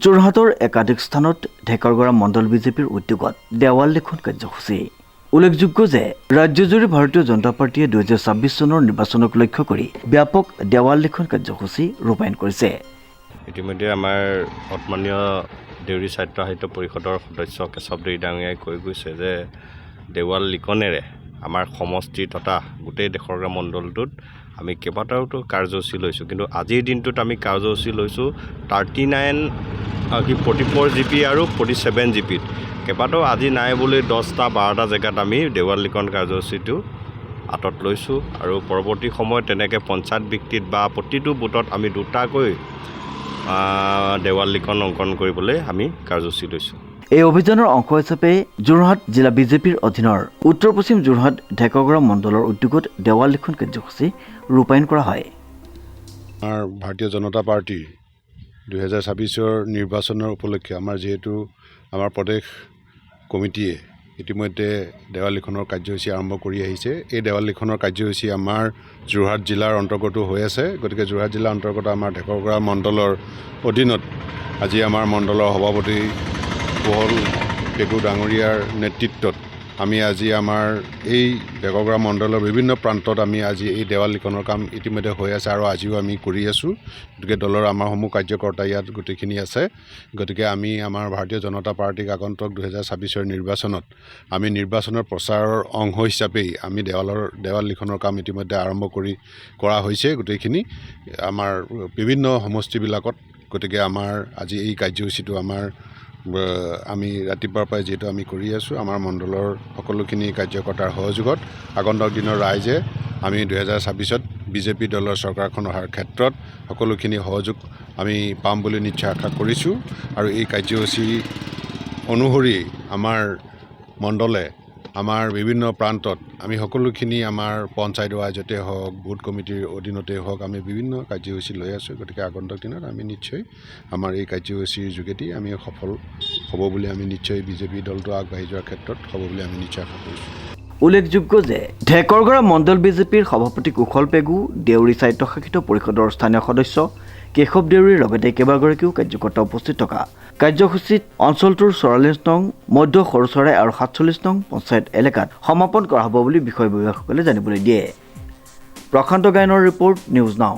যোৰহাটৰ একাধিক স্থানত ঢেকৰগড়া মণ্ডল বিজেপিৰ উদ্যোগত দেৱাল লিখন কাৰ্যসূচী। উল্লেখযোগ্য যে ৰাজ্যজুৰি ভাৰতীয় জনতা পাৰ্টীয়ে 2026 চনৰ নিৰ্বাচনক লক্ষ্য কৰি ব্যাপক দেৱাল লিখন কাৰ্যসূচী ৰূপায়ণ কৰিছে। ইতিমধ্যে আমাৰ সন্মানীয় দেউৰী ছাত্ৰ সাহিত্য পৰিষদৰ সদস্য কেশৱ দেউৰী ডাঙৰীয়াই কৈ গৈছে যে দেৱাল লিখনেৰে আমাৰ সমষ্টি তথা গোটেই ঢেকৰগড়া মণ্ডলটোত আমি কেইবাটাওতো কাৰ্যসূচী লৈছোঁ, কিন্তু আজিৰ দিনটোত আমি কাৰ্যসূচী লৈছোঁ 44 জিপি আৰু 47 জিপিত। কেইবাটাও আজি নাই বুলি 10টা 12টা জেগাত আমি দেৱাল লিখন কাৰ্যসূচীটো হাতত লৈছোঁ আৰু পৰৱৰ্তী সময়ত তেনেকৈ পঞ্চায়ত ভিত্তিত বা প্ৰতিটো বুথত আমি দুটাকৈ দেৱাল লিখন অংকন কৰিবলৈ আমি কাৰ্যসূচী লৈছোঁ। এই অভিযানৰ অংশ হিচাপে যোৰহাট জিলা বিজেপিৰ অধীনৰ উত্তৰ পশ্চিম যোৰহাট ঢেকৰগড়া মণ্ডলৰ উদ্যোগত দেৱাল লিখন কাৰ্যসূচী ৰূপায়ণ কৰা হয়। আমাৰ ভাৰতীয় জনতা পাৰ্টীৰ 2026 নিৰ্বাচনৰ উপলক্ষে যিহেতু আমাৰ প্ৰদেশ কমিটিয়ে ইতিমধ্যে দেৱাল লিখনৰ কাৰ্যসূচী আৰম্ভ কৰি আহিছে। এই দেৱাল লিখনৰ কাৰ্যসূচী আমাৰ যোৰহাট জিলাৰ অন্তৰ্গত হৈ আছে। গতিকে যোৰহাট জিলাৰ অন্তৰ্গত আমাৰ ঢেকৰগড়া মণ্ডলৰ অধীনত আজি আমাৰ মণ্ডলৰ সভাপতি বহল পেগু ডাঙৰীয়াৰ নেতৃত্বত আমি আজি আমাৰ এই ঢেকৰগড়া মণ্ডলৰ বিভিন্ন প্ৰান্তত আমি আজি এই দেৱাল লিখনৰ কাম ইতিমধ্যে হৈ আছে আৰু আজিও আমি কৰি আছোঁ। গতিকে দলৰ আমাৰ সমূহ কাৰ্যকৰ্তা ইয়াত গোটেইখিনি আছে। গতিকে আমি আমাৰ ভাৰতীয় জনতা পাৰ্টীক আগন্তুক 2026 নিৰ্বাচনত আমি নিৰ্বাচনৰ প্ৰচাৰৰ অংশ হিচাপেই আমি দেৱাল লিখনৰ কাম ইতিমধ্যে আৰম্ভ কৰা হৈছে গোটেইখিনি আমাৰ বিভিন্ন সমষ্টিবিলাকত। গতিকে আমাৰ আজি এই কাৰ্যসূচীটো আমি ৰাতিপুৱাৰ পৰাই যিহেতু আমি কৰি আছোঁ, আমাৰ মণ্ডলৰ সকলোখিনি কাৰ্যকৰ্তাৰ সহযোগত আগন্তুক দিনৰ ৰাইজে আমি 2026 বিজেপি দলৰ চৰকাৰখন অহাৰ ক্ষেত্ৰত সকলোখিনি সহযোগ আমি পাম বুলি নিশ্চয় আশা কৰিছোঁ। আৰু এই কাৰ্যসূচী অনুসৰি আমাৰ মণ্ডলে আমাৰ বিভিন্ন প্ৰান্তত আমি সকলোখিনি আমাৰ পঞ্চায়ত ৰাইজতে হওক, বুথ কমিটিৰ অধীনতে হওক, আমি বিভিন্ন কাৰ্যসূচী লৈ আছোঁ। গতিকে আগন্তুক দিনত আমি নিশ্চয় আমাৰ এই কাৰ্যসূচীৰ যোগেদি আমি সফল হ'ব বুলি আমি নিশ্চয় বিজেপি দলটো আগবাঢ়ি যোৱাৰ ক্ষেত্ৰত হ'ব বুলি আমি নিশ্চয় আশা কৰিছোঁ। উল্লেখযোগ্য যে ঢেকৰগড়া মণ্ডল বিজেপিৰ সভাপতি কুশল পেগু, দেউৰী স্বায়ত্তশাসিত পৰিষদৰ স্থানীয় সদস্য কেশৱ দেউৰীৰ লগতে কেইবাগৰাকীও কাৰ্যকৰ্তা উপস্থিত থকা কাৰ্যসূচীত অঞ্চলটোৰ 44 নং, মধ্য সৰুচৰাই আৰু 47 নং পঞ্চায়ত এলেকাত সমাপন কৰা হ'ব বুলি বিষয়ববীয়াসকলে জানিবলৈ দিয়ে। প্ৰশান্ত গায়নৰ ৰিপৰ্ট, নিউজ নাও।